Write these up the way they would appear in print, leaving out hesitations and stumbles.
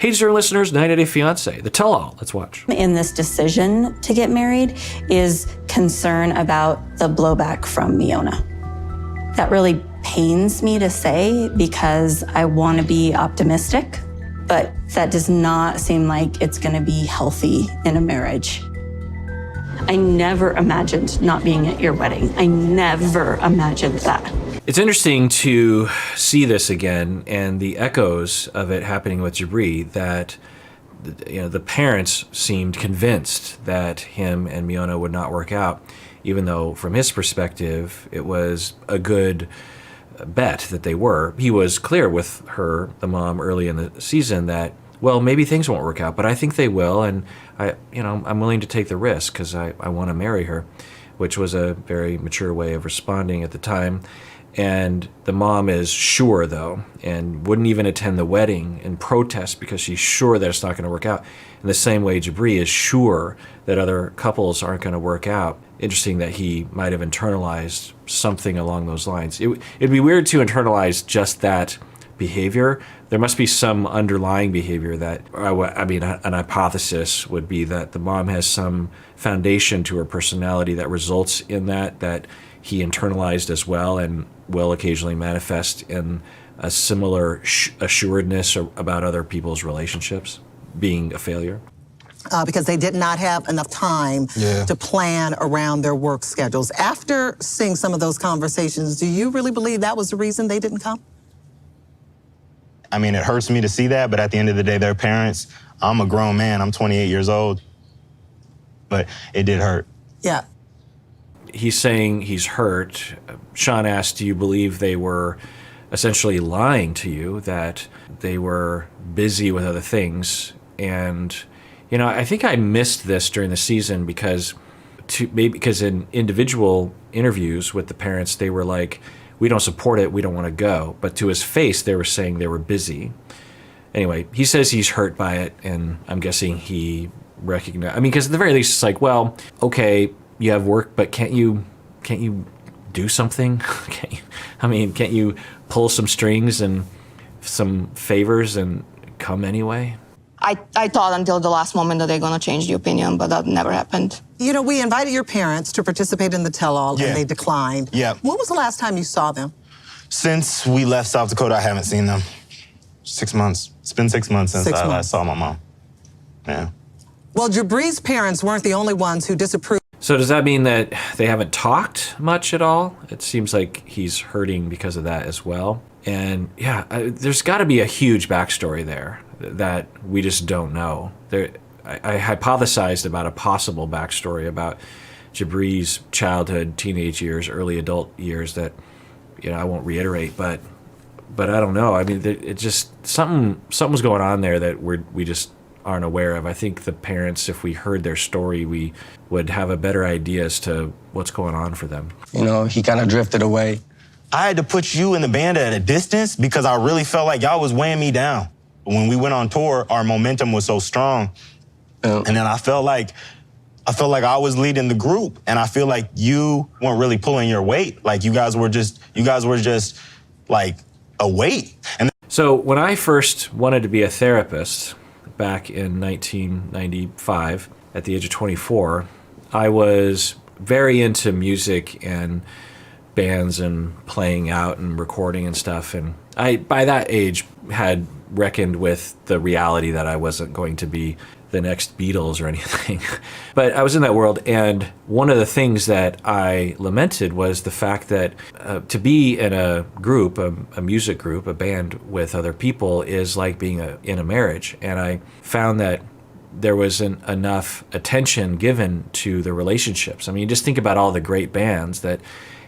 Hey, dear listeners, 90 Day Fiancé, the tell-all. Let's watch. In this decision to get married is concern about the blowback from Miona. That really pains me to say because I want to be optimistic, but that does not seem like it's going to be healthy in a marriage. I never imagined not being at your wedding. I never imagined that. It's interesting to see this again and the echoes of it happening with Jibri, that the parents seemed convinced that him and Miona would not work out, even though from his perspective it was a good bet that they were. He was clear with her, the mom, early in the season that, well, maybe things won't work out, but I think they will, and I'm willing to take the risk because I want to marry her, which was a very mature way of responding at the time. And the mom is sure, though, and wouldn't even attend the wedding and protest because she's sure that it's not going to work out. In the same way, Jibri is sure that other couples aren't going to work out. Interesting that he might have internalized something along those lines. It'd be weird to internalize just that behavior. There must be some underlying behavior that, an hypothesis would be that the mom has some foundation to her personality that results in that he internalized as well and will occasionally manifest in a similar assuredness about other people's relationships being a failure. Because they did not have enough time to plan around their work schedules. After seeing some of those conversations, do you really believe that was the reason they didn't come? I mean, it hurts me to see that, but at the end of the day, they're parents. I'm a grown man. I'm 28 years old. But it did hurt. Yeah. He's saying he's hurt. Sean asked, do you believe they were essentially lying to you, that they were busy with other things? And, I think I missed this during the season because in individual interviews with the parents, they were like, we don't support it, we don't want to go. But to his face, they were saying they were busy. Anyway, he says he's hurt by it, and I'm guessing he recognized, because at the very least, it's like, well, okay, you have work, but can't you do something? Can't you pull some strings and some favors and come anyway? I thought until the last moment that they're going to change the opinion, but that never happened. We invited your parents to participate in the tell-all, and they declined. Yeah. When was the last time you saw them? Since we left South Dakota, I haven't seen them. 6 months. It's been 6 months since I last saw my mom. Yeah. Well, Jibri's parents weren't the only ones who disapproved. So does that mean that they haven't talked much at all? It seems like he's hurting because of that as well. And there's got to be a huge backstory there that we just don't know. I hypothesized about a possible backstory about Jibri's childhood, teenage years, early adult years that I won't reiterate, but I don't know. It just something was going on there that we just aren't aware of. I think the parents, if we heard their story, we would have a better idea as to what's going on for them. He kind of drifted away. I had to put you and the band at a distance because I really felt like y'all was weighing me down. When we went on tour, our momentum was so strong. And then I felt like I was leading the group, and I feel like you weren't really pulling your weight. Like you guys were just like a weight. And so when I first wanted to be a therapist back in 1995, at the age of 24, I was very into music and bands and playing out and recording and stuff. And I, by that age, had reckoned with the reality that I wasn't going to be the next Beatles or anything. But I was in that world, and one of the things that I lamented was the fact that to be in a group, a music group, a band with other people is like being in a marriage. And I found that there wasn't enough attention given to the relationships. Just think about all the great bands that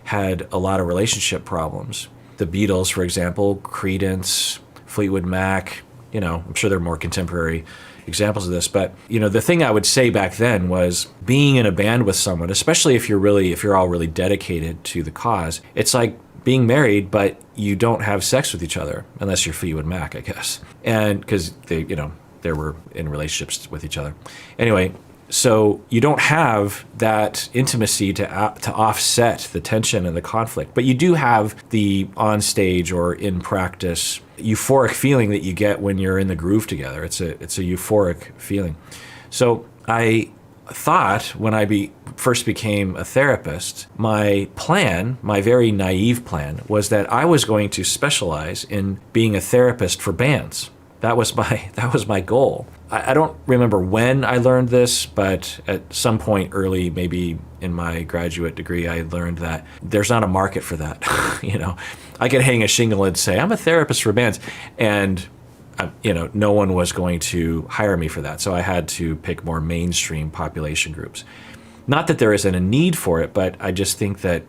had a lot of relationship problems. The Beatles, for example, Creedence, Fleetwood Mac, I'm sure there are more contemporary examples of this, but the thing I would say back then was being in a band with someone, especially if you're all really dedicated to the cause, it's like being married, but you don't have sex with each other unless you're Fleetwood Mac, I guess. And because they were in relationships with each other. Anyway, so you don't have that intimacy to offset the tension and the conflict, but you do have the on stage or in practice euphoric feeling that you get when you're in the groove together. It's a euphoric feeling. So I thought when I first became a therapist, my plan, my very naive plan, was that I was going to specialize in being a therapist for bands. That was my goal. I don't remember when I learned this, but at some point early, maybe in my graduate degree, I learned that there's not a market for that. I could hang a shingle and say, I'm a therapist for bands, and no one was going to hire me for that. So I had to pick more mainstream population groups. Not that there isn't a need for it, but I just think that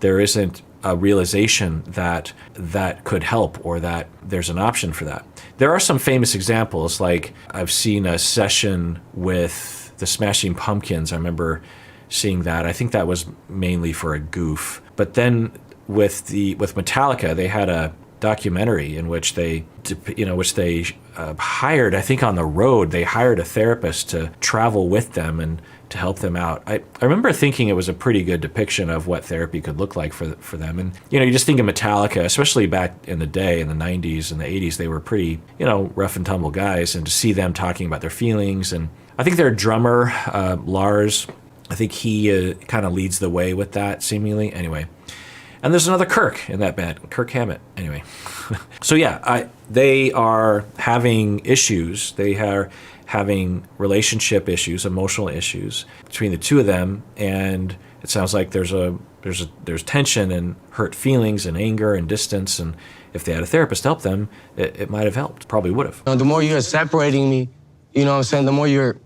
there isn't a realization that that could help, or that there's an option for that. There are some famous examples, like I've seen a session with the Smashing Pumpkins. I remember seeing that. I think that was mainly for a goof. But then with Metallica, they had a documentary in which they hired, I think on the road, they hired a therapist to travel with them and to help them out. I remember thinking it was a pretty good depiction of what therapy could look like for them. And, you just think of Metallica, especially back in the day, in the 90s and the 80s, they were pretty, rough and tumble guys. And to see them talking about their feelings. And I think their drummer, Lars, I think he kind of leads the way with that, seemingly. Anyway. And there's another Kirk in that band, Kirk Hammett. Anyway. So yeah, they are having issues. They are having relationship issues, emotional issues between the two of them, and it sounds like there's tension and hurt feelings and anger and distance. And if they had a therapist help them, it might have helped. Probably would have. The more you're separating me, you know what I'm saying, the more you're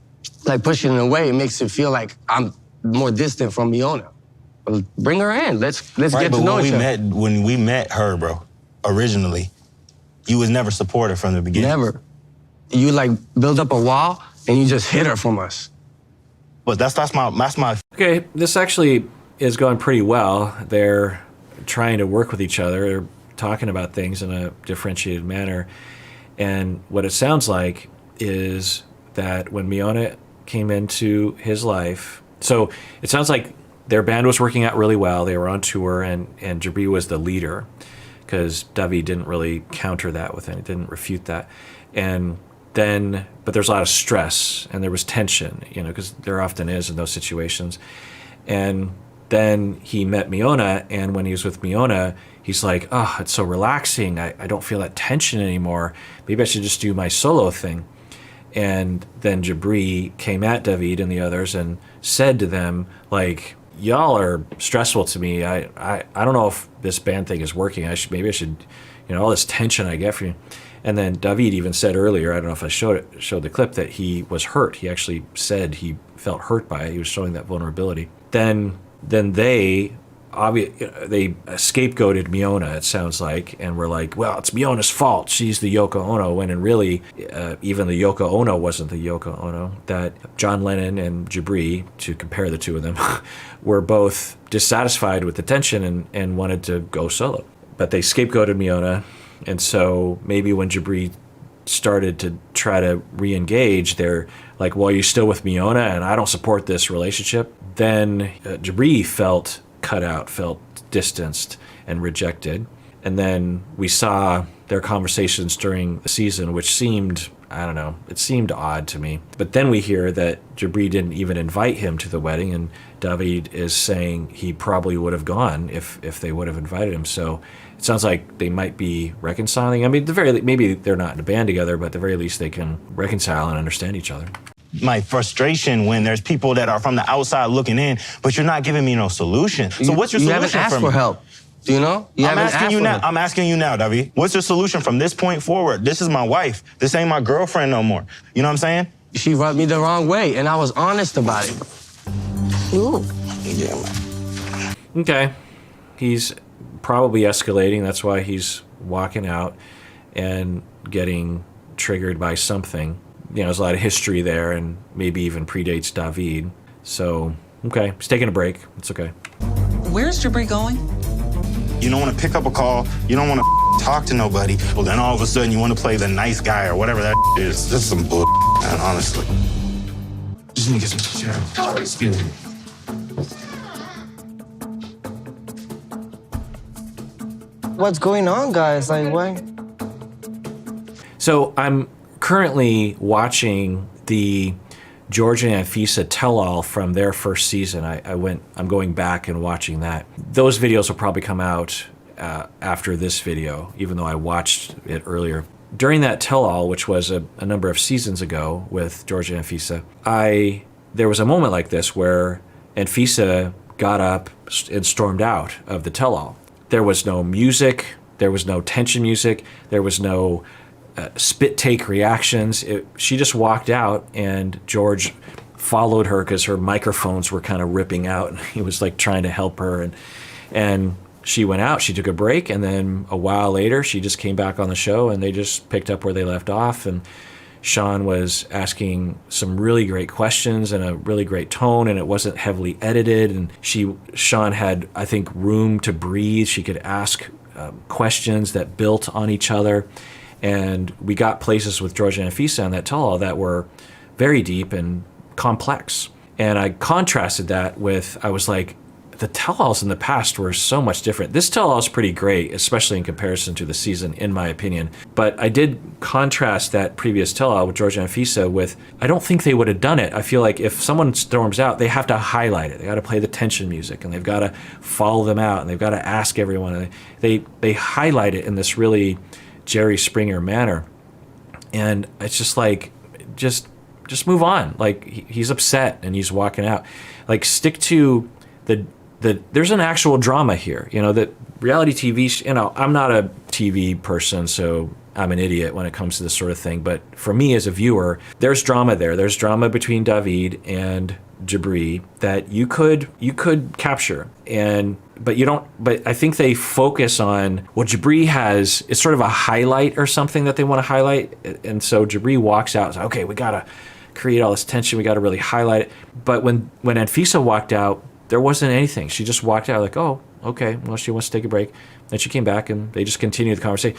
like pushing it away, it makes it feel like I'm more distant from Miona. Bring her in. Let's get to know each other. When we met her, bro, originally, you was never supportive from the beginning. Never. You like build up a wall and you just hit her from us. But that's my. Okay, this actually is going pretty well. They're trying to work with each other. They're talking about things in a differentiated manner. And what it sounds like is that when Miona came into his life, so it sounds like their band was working out really well. They were on tour, and Jibri was the leader, because David didn't really counter that with anything, didn't refute that. But there's a lot of stress, and there was tension, because there often is in those situations. And then he met Miona, and when he was with Miona, he's like, oh, it's so relaxing. I don't feel that tension anymore. Maybe I should just do my solo thing. And then Jibri came at David and the others and said to them, like, y'all are stressful to me. I don't know if this band thing is working. Maybe I should, all this tension I get from you. And then David even said earlier, I don't know if I showed the clip, that he was hurt. He actually said he felt hurt by it. He was showing that vulnerability. Then they scapegoated Miona, it sounds like, and were like, well, it's Miona's fault. She's the Yoko Ono, when really, even the Yoko Ono wasn't the Yoko Ono. That John Lennon and Jibri, to compare the two of them, were both dissatisfied with the tension and wanted to go solo. But they scapegoated Miona, and so maybe when Jibri started to try to re-engage, they're like, well, you're still with Miona, and I don't support this relationship. Then Jibri felt cut out, felt distanced and rejected. And then we saw their conversations during the season, which seemed, I don't know, it seemed odd to me. But then we hear that Jibri didn't even invite him to the wedding, and David is saying he probably would have gone if they would have invited him. So it sounds like they might be reconciling. I mean, maybe they're not in a band together, but at the very least they can reconcile and understand each other. My frustration when there's people that are from the outside looking in, but you're not giving me no solution. So what's your solution? You haven't asked for help. Do you know? I'm asking you now, David. What's your solution from this point forward? This is my wife. This ain't my girlfriend no more. You know what I'm saying? She rubbed me the wrong way, and I was honest about it. Ooh. Yeah. Okay. He's probably escalating. That's why he's walking out and getting triggered by something. There's a lot of history there, and maybe even predates David. So, okay, he's taking a break. It's okay. Where's Jibri going? You don't want to pick up a call. You don't want to talk to nobody. Well, then all of a sudden you want to play the nice guy or whatever that is. That's some bull, man, honestly. Just need to get some chair. Excuse me. What's going on, guys? Like, why? So I'm currently watching the George and Anfisa tell-all from their first season. I'm going back and watching that. Those videos will probably come out after this video, even though I watched it earlier. During that tell-all, which was a number of seasons ago with George and Anfisa, there was a moment like this where Anfisa got up and stormed out of the tell-all. There was no music, there was no tension music, there was no spit take reactions. She just walked out, and George followed her because her microphones were kind of ripping out, and he was like trying to help her. And she went out, she took a break, and then a while later she just came back on the show, and they just picked up where they left off. And Sean was asking some really great questions in a really great tone, and it wasn't heavily edited. And Sean had, I think, room to breathe. She could ask questions that built on each other. And we got places with George and Anfisa on that tell-all that were very deep and complex. And I contrasted that with, I was like, the tell-alls in the past were so much different. This tell-all is pretty great, especially in comparison to the season, in my opinion. But I did contrast that previous tell-all with George and Anfisa with, I don't think they would have done it. I feel like if someone storms out, they have to highlight it. They got to play the tension music, and they've got to follow them out, and they've got to ask everyone. They highlight it in this really Jerry Springer manner. And it's just like, just move on. Like, he's upset and he's walking out. Like, stick to there's an actual drama here. You know, that reality TV, I'm not a TV person, so I'm an idiot when it comes to this sort of thing. But for me as a viewer, there's drama there. There's drama between David and Jibri that you could capture. But you don't. But I think they focus on, well, Jibri it's sort of a highlight or something that they want to highlight, and so Jibri walks out. Like, okay, we gotta create all this tension. We gotta really highlight it. But when Anfisa walked out, there wasn't anything. She just walked out like, oh, okay, well, she wants to take a break. Then she came back, and they just continued the conversation.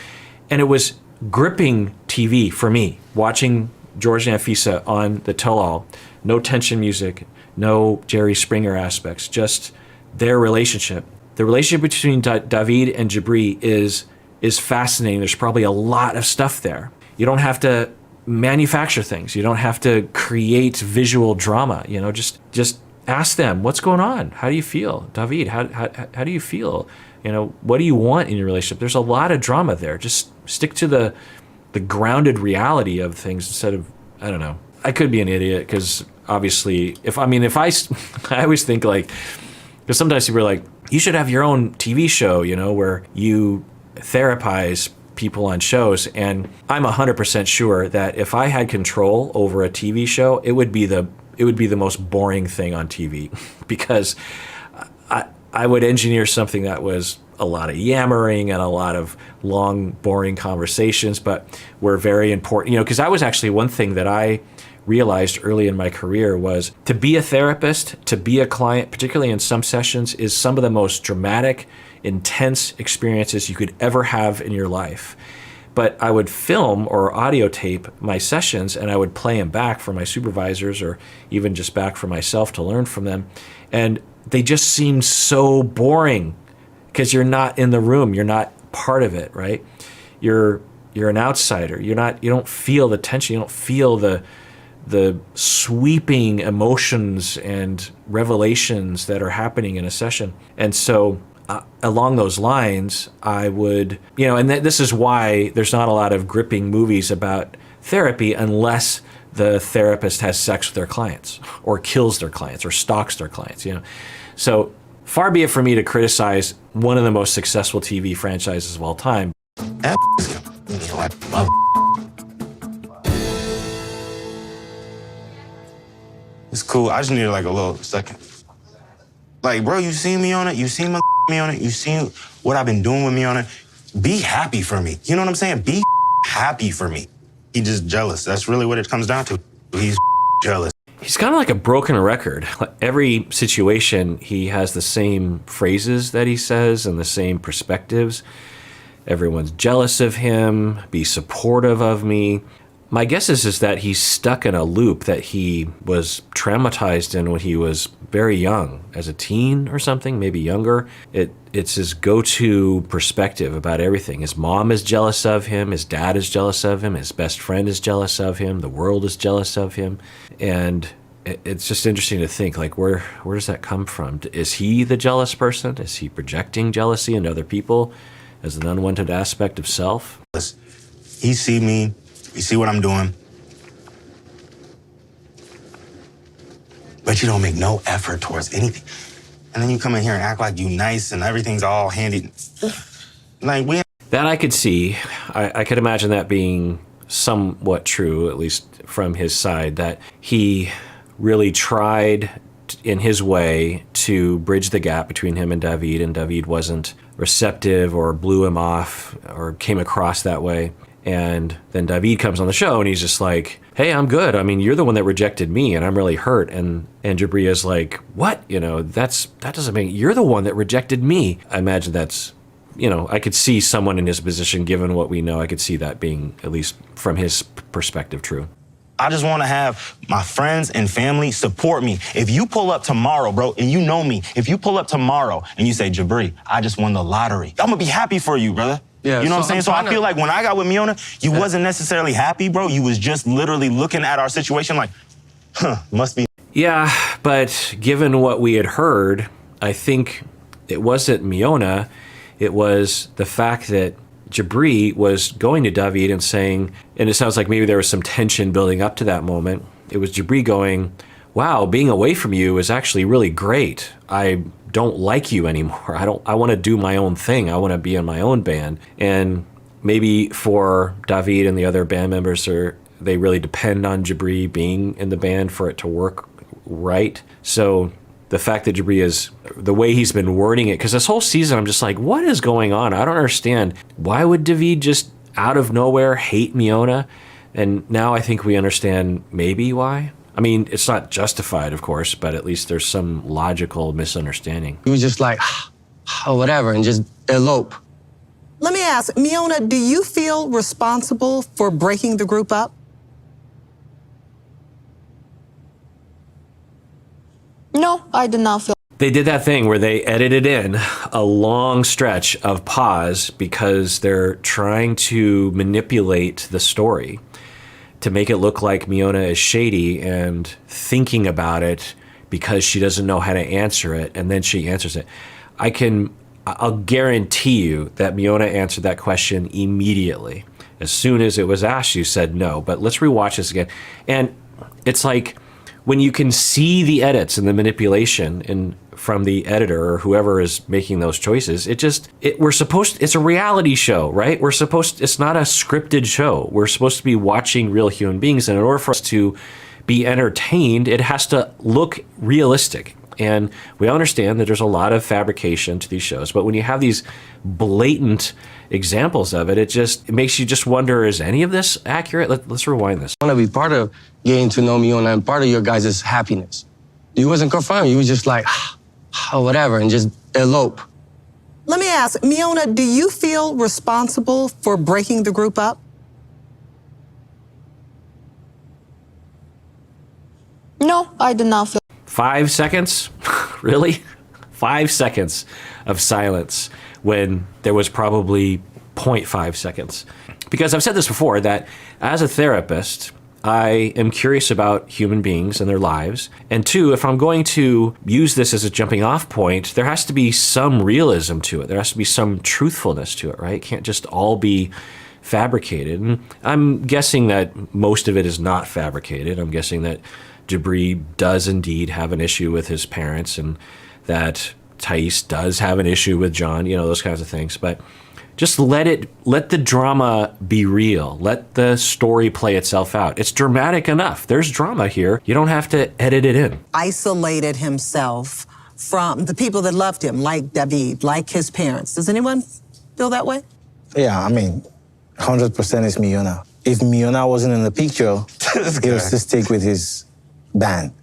And it was gripping TV for me, watching George and Anfisa on the tell-all. No tension music, no Jerry Springer aspects, just their relationship. The relationship between David and Jibri is fascinating. There's probably a lot of stuff there. You don't have to manufacture things. You don't have to create visual drama. You know, just ask them, what's going on? How do you feel? David, how do you feel? You know, what do you want in your relationship? There's a lot of drama there. Just stick to the grounded reality of things instead of, I don't know. I could be an idiot because obviously, I always think like, because sometimes people are like, you should have your own TV show, you know, where you therapize people on shows. And I'm 100% sure that if I had control over a TV show, it would be the most boring thing on TV because I would engineer something that was a lot of yammering and a lot of long, boring conversations, but were very important, you know, because that was actually one thing that I realized early in my career was to be a therapist, to be a client, particularly in some sessions, is some of the most dramatic, intense experiences you could ever have in your life. But I would film or audio tape my sessions, and I would play them back for my supervisors or even just back for myself to learn from them. And they just seemed so boring because you're not in the room. You're not part of it, right? You're an outsider. You don't feel the tension. You don't feel the sweeping emotions and revelations that are happening in a session. And so along those lines, I would, you know, and this is why there's not a lot of gripping movies about therapy unless the therapist has sex with their clients or kills their clients or stalks their clients, you know. So far be it for me to criticize one of the most successful TV franchises of all time. It's cool. I just need like a little second. Like, bro, you seen me on it? You seen me on it? You seen what I've been doing with me on it? Be happy for me. You know what I'm saying? Be happy for me. He's just jealous. That's really what it comes down to. He's jealous. He's kind of like a broken record. Every situation, he has the same phrases that he says and the same perspectives. Everyone's jealous of him. Be supportive of me. My guess is that he's stuck in a loop that he was traumatized in when he was very young, as a teen or something, maybe younger. It's his go-to perspective about everything. His mom is jealous of him, his dad is jealous of him, his best friend is jealous of him, the world is jealous of him. And it's just interesting to think, like, where does that come from? Is he the jealous person? Is he projecting jealousy into other people as an unwanted aspect of self? He see me, you see what I'm doing, but you don't make no effort towards anything. And then you come in here and act like you nice and everything's all handy. Like, that I could see. I could imagine that being somewhat true, at least from his side, that he really tried in his way to bridge the gap between him and David wasn't receptive or blew him off or came across that way. And then David comes on the show and he's just like, hey, I'm good. I mean, you're the one that rejected me and I'm really hurt. And Jibri is like, what? You know, that doesn't mean you're the one that rejected me. I imagine that's, you know, I could see someone in his position, given what we know, I could see that being, at least from his perspective, true. I just want to have my friends and family support me. If you pull up tomorrow, bro, and you know me, if you pull up tomorrow and you say, Jibri, I just won the lottery, I'm going to be happy for you, brother. Yeah, you know what I'm saying? So I feel like when I got with Miona, you wasn't necessarily happy, bro. You was just literally looking at our situation like, must be. Yeah, but given what we had heard, I think it wasn't Miona. It was the fact that Jibri was going to David and saying, and it sounds like maybe there was some tension building up to that moment. It was Jibri going, wow, being away from you is actually really great. I don't like you anymore. I want to do my own thing. I want to be in my own band. And maybe for David and the other band members, they really depend on Jibri being in the band for it to work right. So the fact that Jibri is, the way he's been wording it, because this whole season I'm just like, what is going on? I don't understand. Why would David just out of nowhere hate Miona? And now I think we understand maybe why. I mean, it's not justified, of course, but at least there's some logical misunderstanding. He was just like, whatever, and just elope. Let me ask, Miona, do you feel responsible for breaking the group up? No, I did not feel. They did that thing where they edited in a long stretch of pause because they're trying to manipulate the story to make it look like Miona is shady and thinking about it because she doesn't know how to answer it, and then she answers it. I'll guarantee you that Miona answered that question immediately. As soon as it was asked, you said no. But let's rewatch this again. And it's like, when you can see the edits and the manipulation from the editor or whoever is making those choices, it's a reality show, right? It's not a scripted show. We're supposed to be watching real human beings, and in order for us to be entertained, it has to look realistic. And we understand that there's a lot of fabrication to these shows, but when you have these blatant examples of it, it makes you just wonder, is any of this accurate? Let's rewind this. I want to be part of getting to know Miona and part of your guys' happiness. You wasn't confirmed. You was just like, whatever, and just elope. Let me ask, Miona, do you feel responsible for breaking the group up? No, I did not feel. 5 seconds? Really? 5 seconds of silence when there was probably 0.5 seconds. Because I've said this before, that as a therapist, I am curious about human beings and their lives. And two, if I'm going to use this as a jumping off point, there has to be some realism to it. There has to be some truthfulness to it, right? It can't just all be fabricated. And I'm guessing that most of it is not fabricated. I'm guessing that Jibri does indeed have an issue with his parents, and that Thais does have an issue with John, those kinds of things. But just let the drama be real. Let the story play itself out. It's dramatic enough. There's drama here. You don't have to edit it in. Isolated himself from the people that loved him, like David, like his parents. Does anyone feel that way? Yeah, I mean, 100% is Miona. If Miona wasn't in the picture, he was to stick with his band.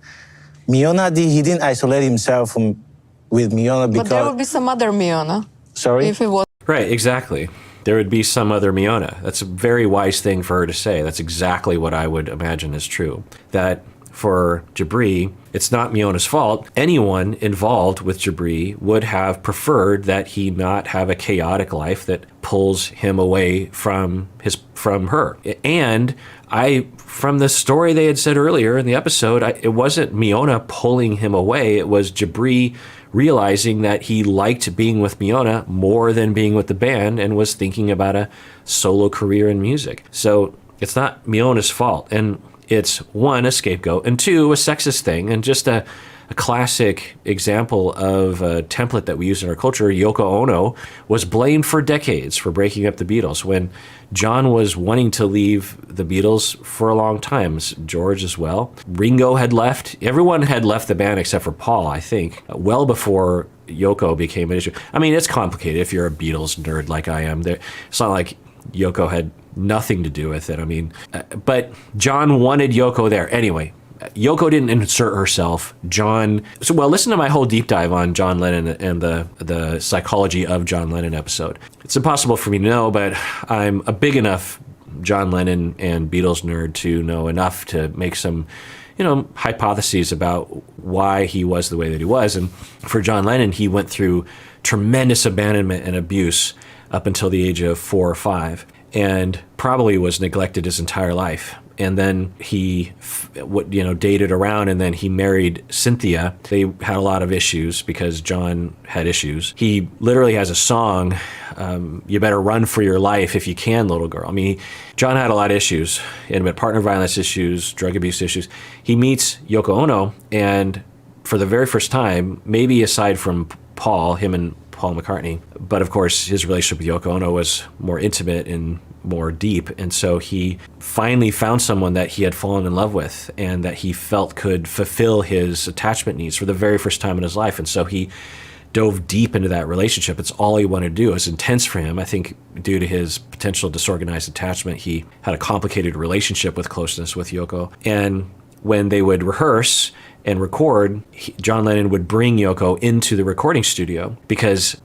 Miona, he didn't isolate himself with Miona because... But there would be some other Miona. Sorry? If it was... Right, exactly. there would be some other Miona. That's a very wise thing for her to say. That's exactly what I would imagine is true. That for Jibri, it's not Miona's fault. Anyone involved with Jibri would have preferred that he not have a chaotic life that pulls him away from her. And from the story they had said earlier in the episode, it wasn't Miona pulling him away. It was Jibri realizing that he liked being with Miona more than being with the band and was thinking about a solo career in music. So it's not Miona's fault. And it's one, a scapegoat, and two, a sexist thing, and just a classic example of a template that we use in our culture. Yoko Ono was blamed for decades for breaking up the Beatles when John was wanting to leave the Beatles for a long time, George as well. Ringo had left. Everyone had left the band except for Paul, I think, well before Yoko became an issue. I mean, it's complicated if you're a Beatles nerd like I am. It's not like Yoko had nothing to do with it. I mean, but John wanted Yoko there. Anyway, Yoko didn't insert herself. Listen to my whole deep dive on John Lennon and the psychology of John Lennon episode. It's impossible for me to know, but I'm a big enough John Lennon and Beatles nerd to know enough to make some, hypotheses about why he was the way that he was. And for John Lennon, he went through tremendous abandonment and abuse up until the age of 4 or 5. And probably was neglected his entire life. And then he, dated around, and then he married Cynthia. They had a lot of issues because John had issues. He literally has a song, "You better run for your life if you can, little girl." I mean, John had a lot of issues, intimate partner violence issues, drug abuse issues. He meets Yoko Ono, and for the very first time, maybe aside from Paul, him and Paul McCartney. But of course, his relationship with Yoko Ono was more intimate and more deep. And so he finally found someone that he had fallen in love with and that he felt could fulfill his attachment needs for the very first time in his life. And so he dove deep into that relationship. It's all he wanted to do. It was intense for him. I think due to his potential disorganized attachment, he had a complicated relationship with closeness with Yoko. And when they would rehearse and record, John Lennon would bring Yoko into the recording studio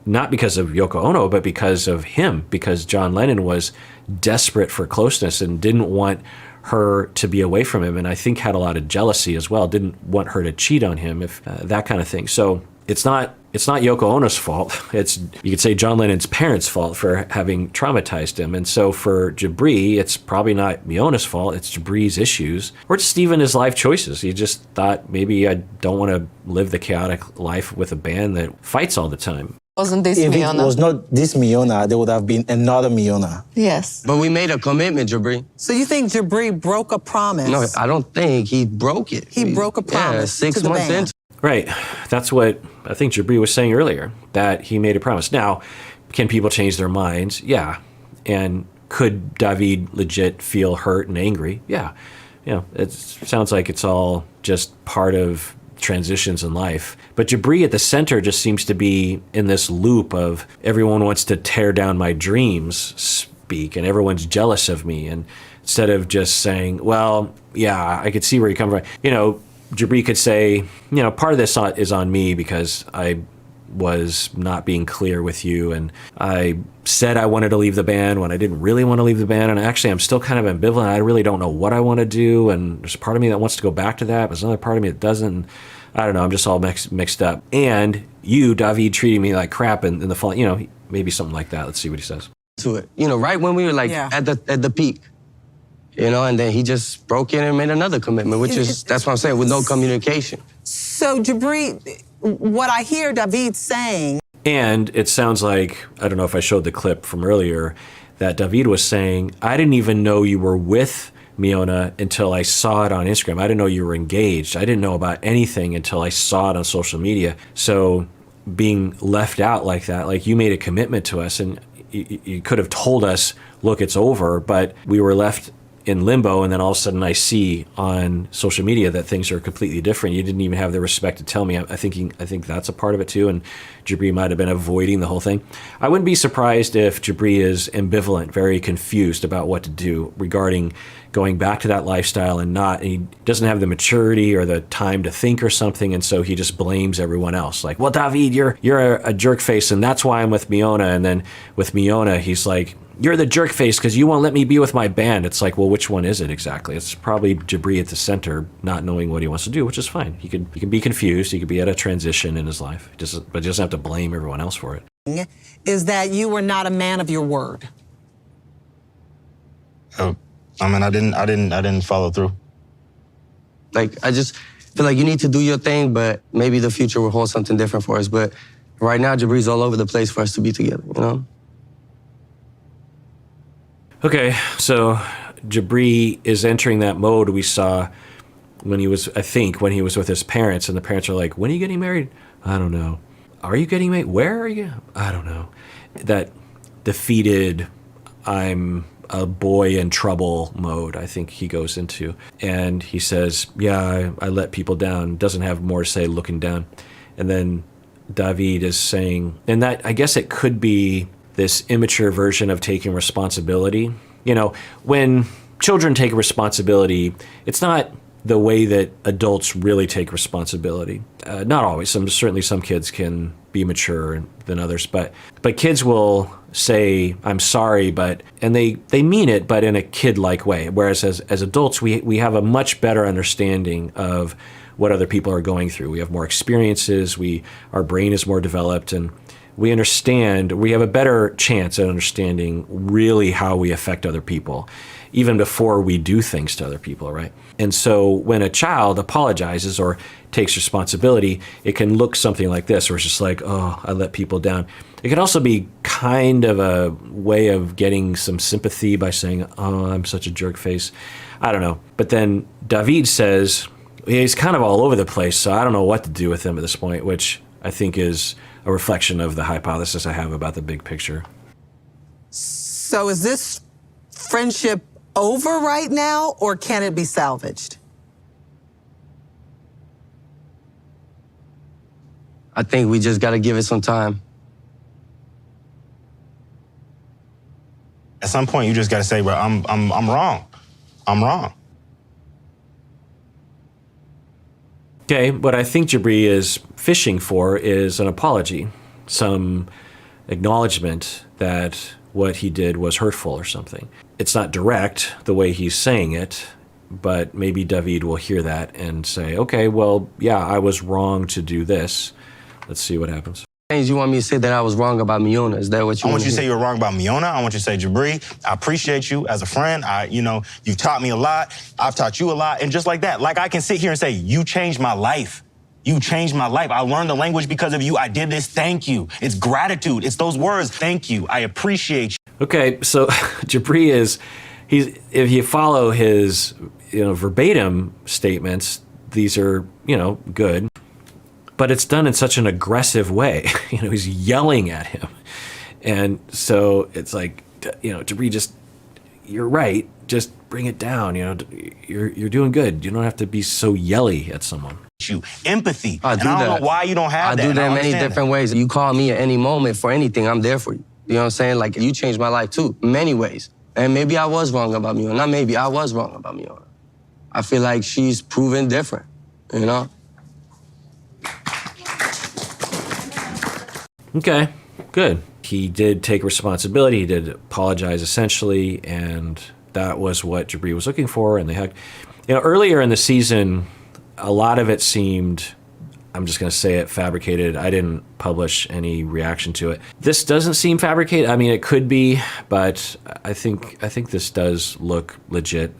not because of Yoko Ono, but because of him, because John Lennon was desperate for closeness and didn't want her to be away from him, and I think had a lot of jealousy as well, didn't want her to cheat on him, that kind of thing. So it's not Yoko Ono's fault. It's, you could say, John Lennon's parents' fault for having traumatized him. And so for Jibri, it's probably not Miona's fault. It's Jibri's issues, or just even his life choices. He just thought, maybe I don't want to live the chaotic life with a band that fights all the time. Wasn't this If Miona? it was not this Miona, there would have been another Miona. Yes. But we made a commitment, Jibri. So you think Jibri broke a promise? No, I don't think he broke it. He broke a promise Yeah, 6 to the months band. into. Right. That's what I think Jibri was saying earlier, that he made a promise. Now, can people change their minds? Yeah. And could David legit feel hurt and angry? Yeah. It sounds like it's all just part of transitions in life. But Jibri at the center just seems to be in this loop of everyone wants to tear down my dreams speak, and everyone's jealous of me. And instead of just saying, well, yeah, I could see where you come from. Jibri could say, part of this is on me because I was not being clear with you, and I said I wanted to leave the band when I didn't really want to leave the band, and actually I'm still kind of ambivalent. I really don't know what I want to do, and there's a part of me that wants to go back to that, but there's another part of me that doesn't. I don't know, I'm just all mixed up. And you, David, treating me like crap in the fall, maybe something like that. Let's see what he says. To it, right when we were at the peak. And then he just broke in and made another commitment, that's what I'm saying, with no communication. So, Jibri, what I hear David saying... And it sounds like, I don't know if I showed the clip from earlier, that David was saying, I didn't even know you were with Miona until I saw it on Instagram. I didn't know you were engaged. I didn't know about anything until I saw it on social media. So being left out like that, like you made a commitment to us, and you could have told us, look, it's over, but we were left in limbo, and then all of a sudden I see on social media that things are completely different. You didn't even have the respect to tell me. I think that's a part of it too, and Jibri might have been avoiding the whole thing. I wouldn't be surprised if Jibri is ambivalent, very confused about what to do regarding going back to that lifestyle and he doesn't have the maturity or the time to think or something, and so he just blames everyone else. Like, well, David, you're a jerk face, and that's why I'm with Miona. And then with Miona, he's like, you're the jerk face because you won't let me be with my band. It's like, well, which one is it exactly? It's probably Jibri at the center, not knowing what he wants to do, which is fine. He can be confused. He could be at a transition in his life, but he doesn't have to blame everyone else for it. Is that you were not a man of your word? Oh, I mean, I didn't follow through. Like, I just feel like you need to do your thing, but maybe the future will hold something different for us. But right now, Jibri's all over the place for us to be together, you know? Okay, so Jibri is entering that mode we saw when he was with his parents, and the parents are like, when are you getting married? I don't know. Are you getting married? Where are you? I don't know. That defeated, I'm a boy in trouble mode, I think he goes into. And he says, yeah, I let people down. Doesn't have more to say looking down. And then David is saying, and that, I guess it could be this immature version of taking responsibility. You know, when children take responsibility, it's not the way that adults really take responsibility. Not always. Certainly some kids can be mature than others, but kids will say, I'm sorry, and they mean it, but in a kid-like way. Whereas as adults, we have a much better understanding of what other people are going through. We have more experiences, our brain is more developed, and we have a better chance at understanding really how we affect other people, even before we do things to other people, right? And so when a child apologizes or takes responsibility, it can look something like this, where it's just like, oh, I let people down. It can also be kind of a way of getting some sympathy by saying, oh, I'm such a jerk face. I don't know. But then David says, he's kind of all over the place, so I don't know what to do with him at this point, which I think is a reflection of the hypothesis I have about the big picture. So is this friendship over right now, or can it be salvaged? I think we just gotta give it some time. At some point, you just gotta say, bro, I'm wrong. I'm wrong. Okay, what I think Jibri is fishing for is an apology, some acknowledgement that what he did was hurtful or something. It's not direct the way he's saying it, but maybe David will hear that and say, okay, well, yeah, I was wrong to do this. Let's see what happens. You want me to say that I was wrong about Miona? Is that what you want I want you to say you were wrong about Miona. I want you to say, Jibri, I appreciate you as a friend. You've taught me a lot. I've taught you a lot. And just like that, like I can sit here and say, you changed my life. You changed my life. I learned the language because of you. I did this. Thank you. It's gratitude. It's those words. Thank you. I appreciate you. Okay, so Jibri if you follow his, verbatim statements, these are, good. But it's done in such an aggressive way. He's yelling at him. And so it's like, Jibri, you're right. Just bring it down. You're doing good. You don't have to be so yelly at someone. Empathy. I don't know why you don't have that. I do that in many different ways. You call me at any moment for anything, I'm there for you. You know what I'm saying? Like, you changed my life too, in many ways. And maybe I was wrong about Miona. Not maybe, I was wrong about Miona. I feel like she's proven different, Okay, good. He did take responsibility. He did apologize essentially, and that was what Jibri was looking for. And they hugged. Earlier in the season, a lot of it seemed, I'm just going to say it, fabricated. I didn't publish any reaction to it. This doesn't seem fabricated. I mean, it could be, but I think this does look legit.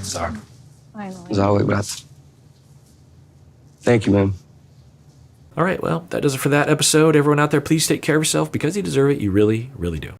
Sorry. Thank you, man. All right, well, that does it for that episode. Everyone out there, please take care of yourself because you deserve it. You really, really do.